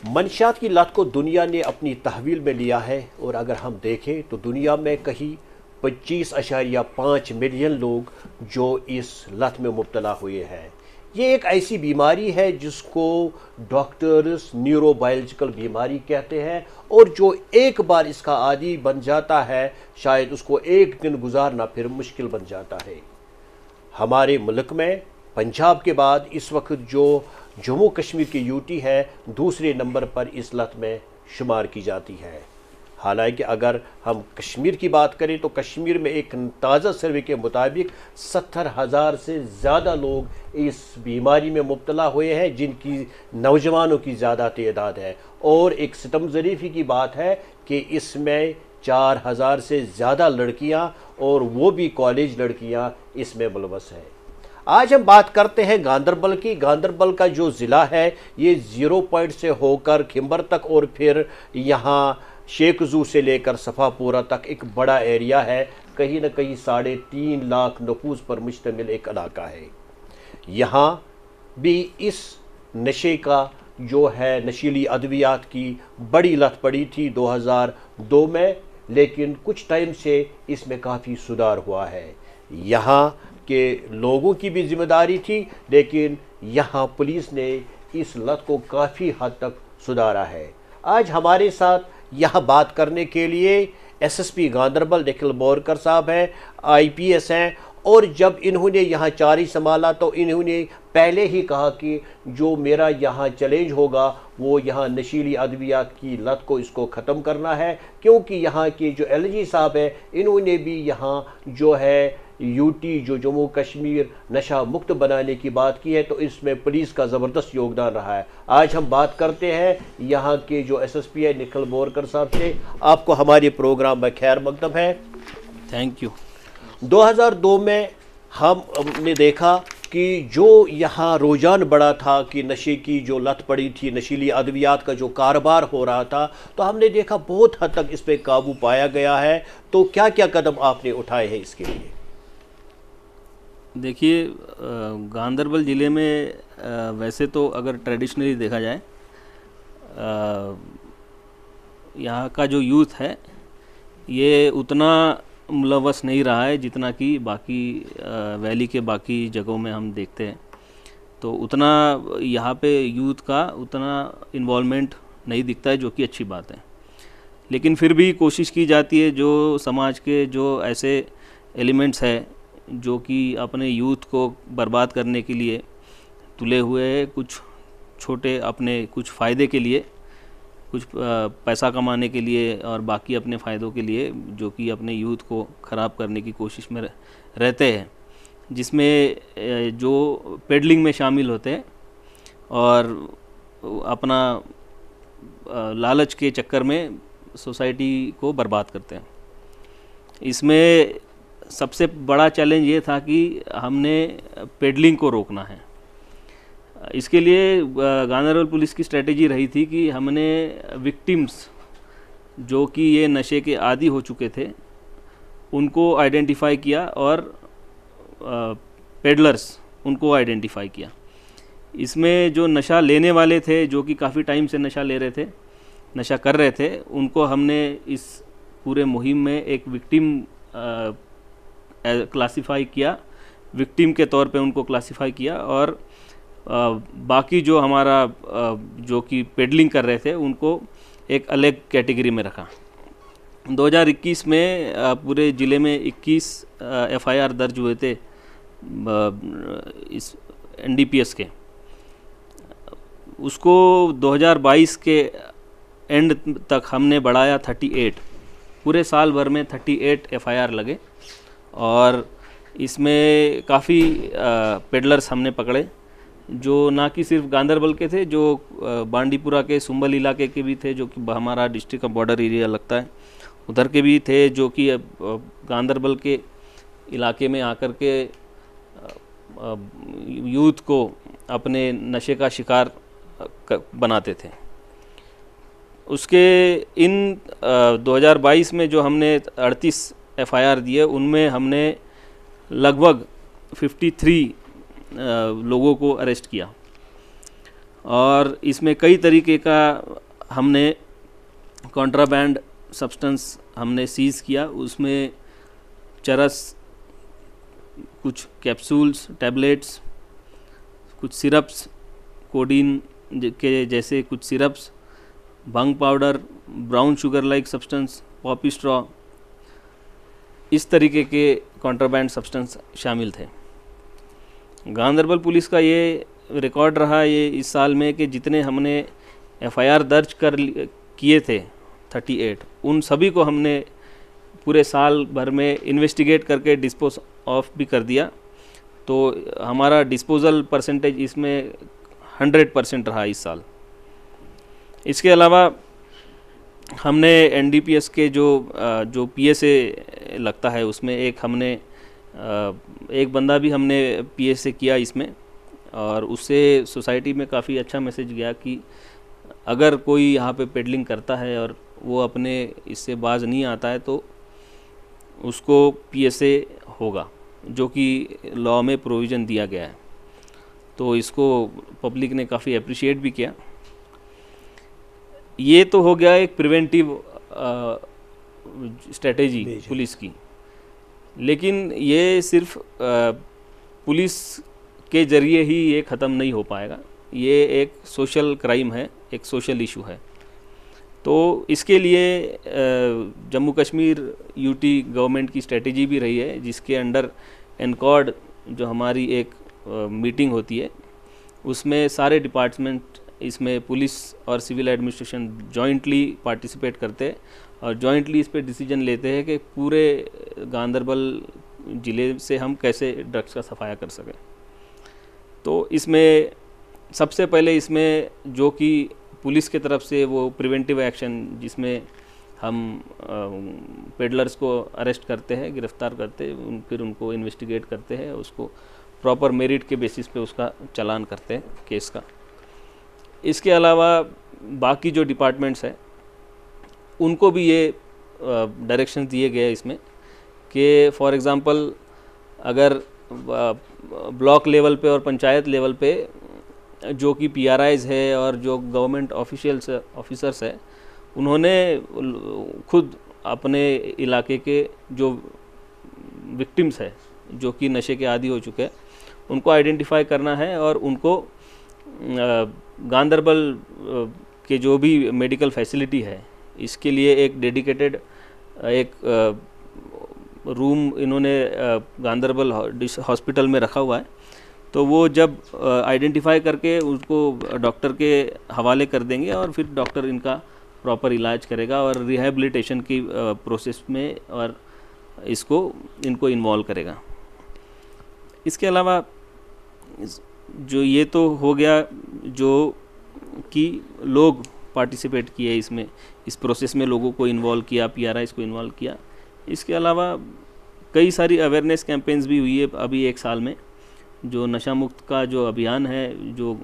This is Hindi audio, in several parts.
मंशियात की लत को दुनिया ने अपनी तहवील में लिया है और अगर हम देखें तो दुनिया में कहीं 25.5 मिलियन लोग जो इस लत में मुब्तला हुए हैं। ये एक ऐसी बीमारी है जिसको डॉक्टर्स न्यूरोबायोलॉजिकल बीमारी कहते हैं और जो एक बार इसका आदी बन जाता है शायद उसको एक दिन गुजारना फिर मुश्किल बन जाता है। हमारे मुल्क में पंजाब के बाद इस वक्त जो जम्मू कश्मीर की यूटी है दूसरे नंबर पर इस लत में शुमार की जाती है। हालांकि अगर हम कश्मीर की बात करें तो कश्मीर में एक ताज़ा सर्वे के मुताबिक 70,000 से ज़्यादा लोग इस बीमारी में मुब्तला हुए हैं, जिनकी नौजवानों की ज़्यादा तादाद है। और एक सितम ज़रीफ़ी की बात है कि इसमें 4,000 से ज़्यादा लड़कियां और वो भी कॉलेज लड़कियां इसमें मुलवस हैं। आज हम बात करते हैं गांदरबल की। गांदरबल का जो ज़िला है ये 0 पॉइंट से होकर खिंबर तक और फिर यहाँ शेख जू से लेकर सफ़ापूरा तक एक बड़ा एरिया है। कहीं ना कहीं 3.5 लाख नफूस पर मुश्तमिल एक इलाका है। यहाँ भी इस नशे का जो है नशीली अद्वियात की बड़ी लत पड़ी थी 2002 में, लेकिन कुछ टाइम से इसमें काफ़ी सुधार हुआ है। यहाँ के लोगों की भी जिम्मेदारी थी, लेकिन यहाँ पुलिस ने इस लत को काफ़ी हद तक सुधारा है। आज हमारे साथ यहाँ बात करने के लिए एसएसपी गांदरबल निखिल बोरकर साहब हैं, आईपीएस हैं, और जब इन्होंने यहाँ चार्ज संभाला तो इन्होंने पहले ही कहा कि जो मेरा यहाँ चैलेंज होगा वो यहाँ नशीली अद्वियात की लत को इसको ख़त्म करना है, क्योंकि यहाँ के जो एलजी साहब हैं इन्होंने भी यहाँ जो है यूटी जो जम्मू कश्मीर नशा मुक्त बनाने की बात की है, तो इसमें पुलिस का ज़बरदस्त योगदान रहा है। आज हम बात करते हैं यहाँ के जो एसएसपी है निखिल बोरकर साहब से। आपको हमारे प्रोग्राम में खैर मकदम है। Thank you. 2002 में हमने देखा कि जो यहाँ रुझान बढ़ा था कि नशे की जो लत पड़ी थी, नशीली अद्वियात का जो कारोबार हो रहा था, तो हमने देखा बहुत हद तक इस पर काबू पाया गया है। तो क्या क्या कदम आपने उठाए हैं इसके लिए? देखिए, गांदरबल ज़िले में वैसे तो अगर ट्रेडिशनली देखा जाए यहाँ का जो यूथ है ये उतना मुलव्वस नहीं रहा है जितना कि बाकी वैली के बाकी जगहों में हम देखते हैं। तो उतना यहाँ पे यूथ का उतना इन्वॉल्वमेंट नहीं दिखता है, जो कि अच्छी बात है। लेकिन फिर भी कोशिश की जाती है, जो समाज के जो ऐसे एलिमेंट्स हैं जो कि अपने यूथ को बर्बाद करने के लिए तुले हुए हैं, कुछ छोटे अपने कुछ फ़ायदे के लिए, कुछ पैसा कमाने के लिए और बाकी अपने फ़ायदों के लिए, जो कि अपने यूथ को ख़राब करने की कोशिश में रहते हैं, जिसमें जो पेडलिंग में शामिल होते हैं और अपना लालच के चक्कर में सोसाइटी को बर्बाद करते हैं। इसमें सबसे बड़ा चैलेंज ये था कि हमने पेडलिंग को रोकना है। इसके लिए गांदरबल पुलिस की स्ट्रेटेजी रही थी कि हमने विक्टिम्स जो कि ये नशे के आदी हो चुके थे उनको आइडेंटिफाई किया और पेडलर्स उनको आइडेंटिफाई किया। इसमें जो नशा लेने वाले थे, जो कि काफ़ी टाइम से नशा ले रहे थे, नशा कर रहे थे, उनको हमने इस पूरे मुहिम में एक विक्टिम क्लासिफाई किया, विक्टिम के तौर पे उनको क्लासिफाई किया और बाकी जो हमारा जो कि पेडलिंग कर रहे थे उनको एक अलग कैटेगरी में रखा। 2021 में पूरे ज़िले में 21 एफआईआर दर्ज हुए थे इस एनडीपीएस के। उसको 2022 के एंड तक हमने बढ़ाया 38। पूरे साल भर में 38 एफआईआर लगे और इसमें काफ़ी पेडलर्स हमने पकड़े, जो ना कि सिर्फ गांदरबल के थे, जो बांडीपुरा के सुंबल इलाके के भी थे, जो कि हमारा डिस्ट्रिक्ट का बॉर्डर एरिया लगता है, उधर के भी थे, जो कि गांदरबल के इलाके में आकर के यूथ को अपने नशे का शिकार बनाते थे। उसके इन 2022 में जो हमने 38 एफआईआर दिए, उनमें हमने लगभग 53 लोगों को अरेस्ट किया और इसमें कई तरीके का हमने कॉन्ट्राबैंड सब्सटेंस हमने सीज़ किया। उसमें चरस, कुछ कैप्सूल्स, टैबलेट्स, कुछ सिरप्स, कोडीन के जैसे कुछ सिरप्स, भांग powder, brown sugar like substance, poppy straw, इस तरीके के कॉन्ट्राबैंड सब्सटेंस शामिल थे। गांदरबल पुलिस का ये रिकॉर्ड रहा ये इस साल में कि जितने हमने एफआईआर दर्ज किए थे 38, उन सभी को हमने पूरे साल भर में इन्वेस्टिगेट करके डिस्पोज ऑफ भी कर दिया। तो हमारा डिस्पोजल परसेंटेज इसमें 100% रहा इस साल। इसके अलावा हमने एनडीपीएस के जो पीएसए लगता है उसमें एक बंदा भी हमने पीएसए किया इसमें, और उससे सोसाइटी में काफ़ी अच्छा मैसेज गया कि अगर कोई यहाँ पे पेडलिंग करता है और वो अपने इससे बाज नहीं आता है तो उसको पीएसए होगा, जो कि लॉ में प्रोविज़न दिया गया है। तो इसको पब्लिक ने काफ़ी अप्रिशिएट भी किया। ये तो हो गया एक प्रिवेंटिव स्ट्रेटेजी पुलिस की, लेकिन ये सिर्फ पुलिस के ज़रिए ही ये ख़त्म नहीं हो पाएगा। ये एक सोशल क्राइम है, एक सोशल इशू है। तो इसके लिए जम्मू कश्मीर यूटी गवर्नमेंट की स्ट्रेटेजी भी रही है, जिसके अंडर एनकॉर्ड जो हमारी एक मीटिंग होती है उसमें सारे डिपार्टमेंट, इसमें पुलिस और सिविल एडमिनिस्ट्रेशन जॉइंटली पार्टिसिपेट करते हैं और जॉइंटली इस पे डिसीजन लेते हैं कि पूरे गांदरबल ज़िले से हम कैसे ड्रग्स का सफाया कर सकें। तो इसमें सबसे पहले इसमें जो कि पुलिस की तरफ से वो प्रिवेंटिव एक्शन, जिसमें हम पेडलर्स को अरेस्ट करते हैं, गिरफ्तार करते हैं, फिर उनको इन्वेस्टिगेट करते हैं, उसको प्रॉपर मेरिट के बेसिस पे उसका चालान करते हैं केस का। इसके अलावा बाकी जो डिपार्टमेंट्स हैं उनको भी ये डायरेक्शन दिए गए इसमें कि फॉर एग्ज़ाम्पल अगर ब्लॉक लेवल पे और पंचायत लेवल पे जो कि पीआरआईज है और जो गवर्नमेंट ऑफिसर्स है, उन्होंने खुद अपने इलाके के जो विक्टिम्स है जो कि नशे के आदी हो चुके हैं उनको आइडेंटिफाई करना है और उनको गांदरबल के जो भी मेडिकल फैसिलिटी है इसके लिए एक डेडिकेटेड एक रूम इन्होंने गांदरबल हॉस्पिटल में रखा हुआ है। तो वो जब आइडेंटिफाई करके उसको डॉक्टर के हवाले कर देंगे और फिर डॉक्टर इनका प्रॉपर इलाज करेगा और रिहैबिलिटेशन की प्रोसेस में और इनको इन्वॉल्व करेगा। इसके अलावा जो ये तो हो गया जो कि लोग पार्टिसिपेट किए इसमें, इस प्रोसेस में लोगों को इन्वॉल्व किया, पीआरआईज़ को इन्वॉल्व किया। इसके अलावा कई सारी अवेयरनेस कैंपेन्स भी हुई है अभी एक साल में। जो नशा मुक्त का जो अभियान है जो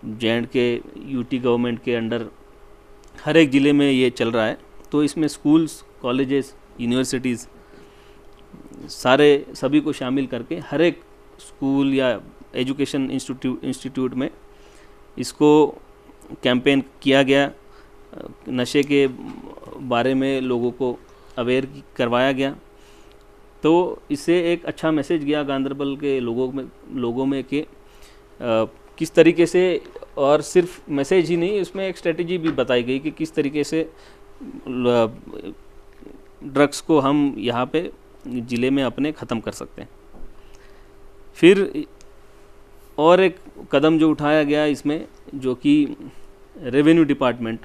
जे.एंड.के यूटी गवर्नमेंट के अंडर हर एक ज़िले में ये चल रहा है। तो इसमें स्कूल्स, कॉलेजेस, यूनिवर्सिटीज़ सभी को शामिल करके हर एक स्कूल या एजुकेशन इंस्टीट्यूट में इसको कैंपेन किया गया, नशे के बारे में लोगों को अवेयर करवाया गया। तो इससे एक अच्छा मैसेज गया गांदरबल के लोगों में कि किस तरीके से, और सिर्फ मैसेज ही नहीं, इसमें एक स्ट्रेटेजी भी बताई गई कि किस तरीके से ड्रग्स को हम यहाँ पे ज़िले में अपने ख़त्म कर सकते हैं। फिर और एक कदम जो उठाया गया इसमें, जो कि रेवेन्यू डिपार्टमेंट,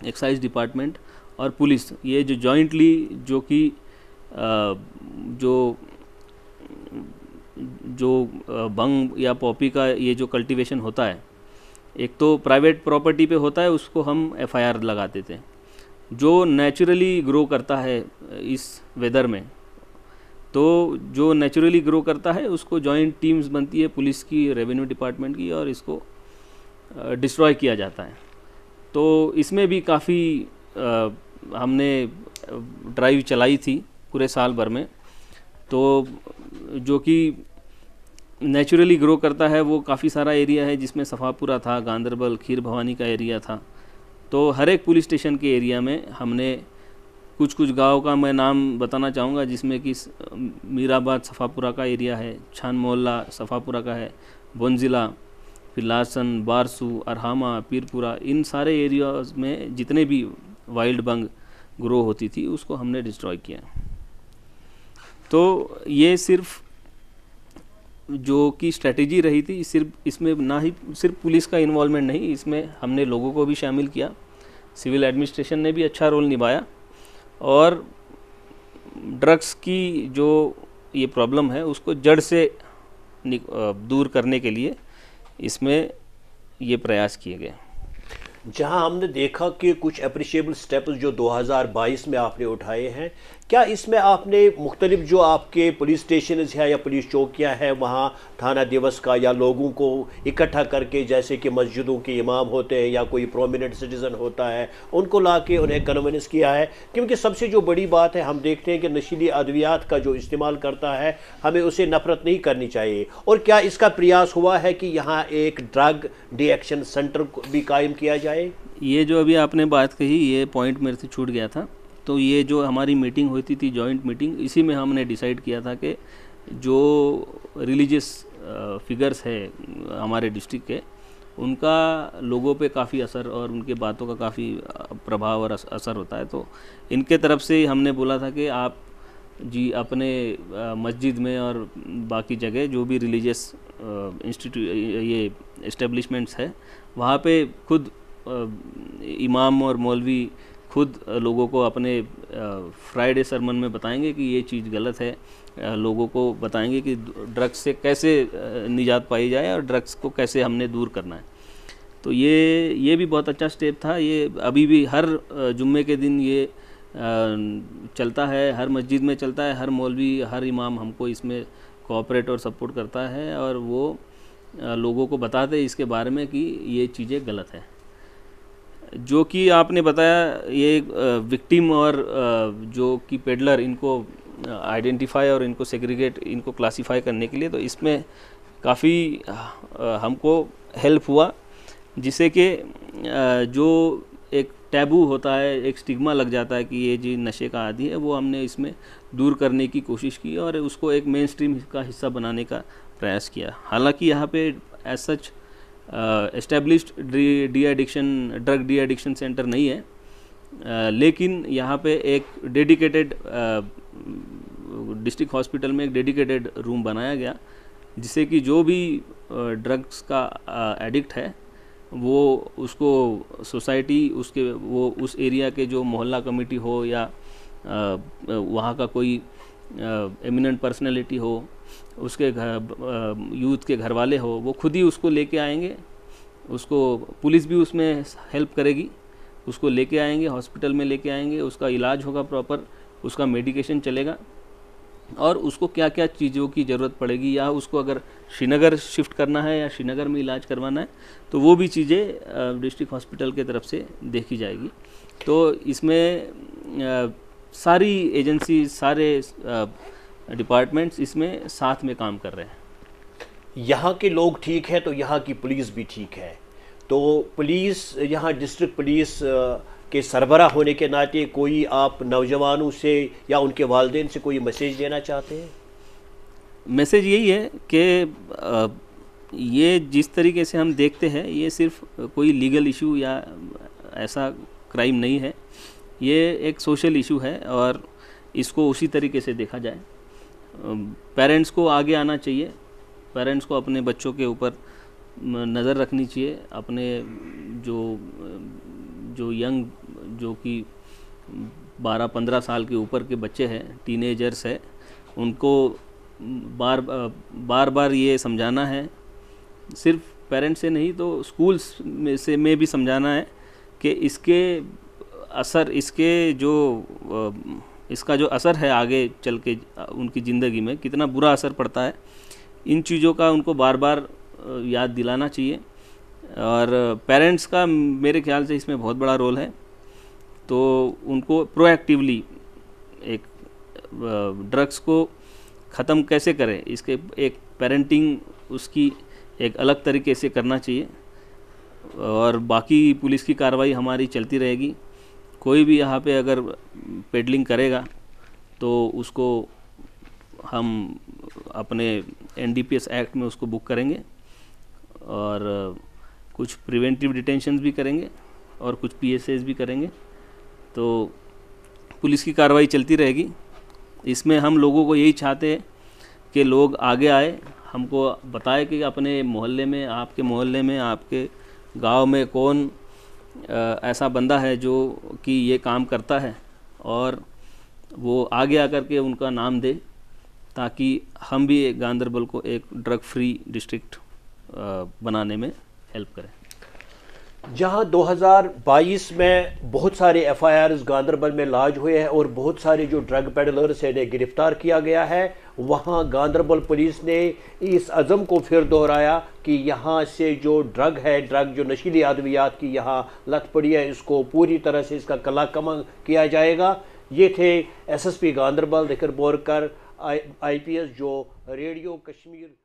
एक्साइज डिपार्टमेंट और पुलिस, ये जो जॉइंटली जो कि जो भंग या पॉपी का ये जो कल्टीवेशन होता है, एक तो प्राइवेट प्रॉपर्टी पे होता है, उसको हम एफआईआर लगा देते हैं। जो नेचुरली ग्रो करता है इस वेदर में, तो जो नेचुरली ग्रो करता है उसको जॉइंट टीम्स बनती है पुलिस की, रेवेन्यू डिपार्टमेंट की, और इसको डिस्ट्रॉय किया जाता है। तो इसमें भी काफ़ी हमने ड्राइव चलाई थी पूरे साल भर में। तो जो कि नेचुरली ग्रो करता है वो काफ़ी सारा एरिया है, जिसमें सफ़ापुरा था, गांदरबल, खीर भवानी का एरिया था। तो हर एक पुलिस स्टेशन के एरिया में हमने कुछ कुछ गांव का मैं नाम बताना चाहूँगा, जिसमें कि मीराबाद सफ़ापुरा का एरिया है, छान मोहल्ला सफ़ापुरा का है, बोनजिला, फिर लासन, बारसू, अरहामा, पीरपुरा, इन सारे एरियाज़ में जितने भी वाइल्ड बंग ग्रो होती थी उसको हमने डिस्ट्रॉय किया। तो ये सिर्फ जो कि स्ट्रेटेजी रही थी, सिर्फ इसमें ना ही सिर्फ पुलिस का इन्वॉल्वमेंट नहीं, इसमें हमने लोगों को भी शामिल किया, सिविल एडमिनिस्ट्रेशन ने भी अच्छा रोल निभाया, और ड्रग्स की जो ये प्रॉब्लम है उसको जड़ से दूर करने के लिए इसमें ये प्रयास किए गए। जहां हमने देखा कि कुछ अप्रिशिएबल स्टेप्स जो 2022 में आपने उठाए हैं, क्या इसमें आपने मुख्तलिफ जो आपके पुलिस स्टेशन हैं या पुलिस चौकियां हैं वहां थाना दिवस का या लोगों को इकट्ठा करके, जैसे कि मस्जिदों के इमाम होते हैं या कोई प्रोमिनेंट सिटीज़न होता है, उनको ला के उन्हें कन्विंस किया है? क्योंकि सबसे जो बड़ी बात है, हम देखते हैं कि नशीली अद्वियात का जो इस्तेमाल करता है हमें उसे नफरत नहीं करनी चाहिए। और क्या इसका प्रयास हुआ है कि यहाँ एक ड्रग डी एक्शन सेंटर भी कायम किया जाए? ये जो अभी आपने बात कही, ये पॉइंट मेरे से छूट गया था। तो ये जो हमारी मीटिंग होती थी, जॉइंट मीटिंग, इसी में हमने डिसाइड किया था कि जो रिलीजियस फिगर्स है हमारे डिस्ट्रिक्ट के, उनका लोगों पे काफ़ी असर और उनके बातों का काफ़ी प्रभाव और असर होता है। तो इनके तरफ से हमने बोला था कि आप जी अपने मस्जिद में और बाकी जगह जो भी रिलीजियस ये इस्टेब्लिशमेंट्स है, वहाँ पे खुद इमाम और मौलवी खुद लोगों को अपने फ्राइडे सरमन में बताएंगे कि ये चीज़ गलत है, लोगों को बताएंगे कि ड्रग्स से कैसे निजात पाई जाए और ड्रग्स को कैसे हमने दूर करना है। तो ये भी बहुत अच्छा स्टेप था। ये अभी भी हर जुम्मे के दिन ये चलता है, हर मस्जिद में चलता है, हर मौलवी, हर इमाम हमको इसमें कोऑपरेट और सपोर्ट करता है, और वो लोगों को बताते हैं इसके बारे में कि ये चीज़ें गलत है। जो कि आपने बताया, ये विक्टिम और जो कि पेडलर, इनको आइडेंटिफाई और इनको सेग्रीगेट, इनको क्लासीफाई करने के लिए, तो इसमें काफ़ी हमको हेल्प हुआ, जिससे कि जो एक टैबू होता है, एक स्टिग्मा लग जाता है कि ये जी नशे का आदी है, वो हमने इसमें दूर करने की कोशिश की और उसको एक मेन स्ट्रीम का हिस्सा बनाने का प्रयास किया। हालांकि यहाँ पे as such established drug de addiction centre नहीं है, लेकिन यहाँ पे एक डेडिकेटेड डिस्ट्रिक्ट हॉस्पिटल में एक डेडिकेटेड रूम बनाया गया, जिससे कि जो भी ड्रग्स का एडिक्ट है वो उसको सोसाइटी, उसके वो उस एरिया के जो मोहल्ला कमेटी हो या वहाँ का कोई एमिनेंट पर्सनैलिटी हो, उसके यूथ के घर वाले हो, वो खुद ही उसको लेके आएंगे, उसको पुलिस भी उसमें हेल्प करेगी, उसको लेके आएंगे, हॉस्पिटल में लेके आएंगे, उसका इलाज होगा प्रॉपर, उसका मेडिकेशन चलेगा, और उसको क्या क्या चीज़ों की ज़रूरत पड़ेगी, या उसको अगर श्रीनगर शिफ्ट करना है या श्रीनगर में इलाज करवाना है, तो वो भी चीज़ें डिस्ट्रिक्ट हॉस्पिटल के तरफ से देखी जाएगी। तो इसमें सारी एजेंसी, सारे डिपार्टमेंट्स इसमें साथ में काम कर रहे हैं। यहाँ के लोग ठीक है तो यहाँ की पुलिस भी ठीक है। तो पुलिस, यहाँ डिस्ट्रिक्ट पुलिस के सरबराह होने के नाते कोई आप नौजवानों से या उनके वालिदैन से कोई मैसेज देना चाहते हैं? मैसेज यही है कि ये जिस तरीके से हम देखते हैं, ये सिर्फ कोई लीगल इशू या ऐसा क्राइम नहीं है, ये एक सोशल इशू है और इसको उसी तरीके से देखा जाए। पेरेंट्स को आगे आना चाहिए, पेरेंट्स को अपने बच्चों के ऊपर नज़र रखनी चाहिए, अपने जो यंग, जो कि 12-15 साल के ऊपर के बच्चे हैं, टीनेजर्स है, उनको बार बार ये समझाना है, सिर्फ पेरेंट्स से नहीं तो स्कूल्स में भी समझाना है कि इसके असर, इसका जो असर है आगे चल के उनकी ज़िंदगी में कितना बुरा असर पड़ता है, इन चीज़ों का उनको बार बार याद दिलाना चाहिए। और पेरेंट्स का मेरे ख्याल से इसमें बहुत बड़ा रोल है। तो उनको प्रोएक्टिवली एक ड्रग्स को ख़त्म कैसे करें, इसके एक पेरेंटिंग उसकी एक अलग तरीके से करना चाहिए और बाकी पुलिस की कार्रवाई हमारी चलती रहेगी। कोई भी यहाँ पे अगर पेडलिंग करेगा तो उसको हम अपने NDPS एक्ट में उसको बुक करेंगे और कुछ प्रिवेंटिव डिटेंशंस भी करेंगे और कुछ PSAs भी करेंगे। तो पुलिस की कार्रवाई चलती रहेगी। इसमें हम लोगों को यही चाहते हैं कि लोग आगे आए, हमको बताए कि अपने मोहल्ले में, आपके मोहल्ले में, आपके गांव में कौन ऐसा बंदा है जो कि ये काम करता है और वो आगे आकर के उनका नाम दे, ताकि हम भी गांदरबल को एक ड्रग फ्री डिस्ट्रिक्ट बनाने में हेल्प करें। जहां 2022 में बहुत सारे FIRs गांदरबल में लॉन्च हुए हैं और बहुत सारे जो ड्रग पेडलर्स हैं इन्हें गिरफ्तार किया गया है, वहां गांदरबल पुलिस ने इस अज़म को फिर दोहराया कि यहां से जो ड्रग है, ड्रग जो नशीली अद्वियात की यहाँ लत पड़ी है, इसको पूरी तरह से इसका कलाकमा किया जाएगा। ये थे SSP गांदरबल दिकर बोरकर IPS जो रेडियो कश्मीर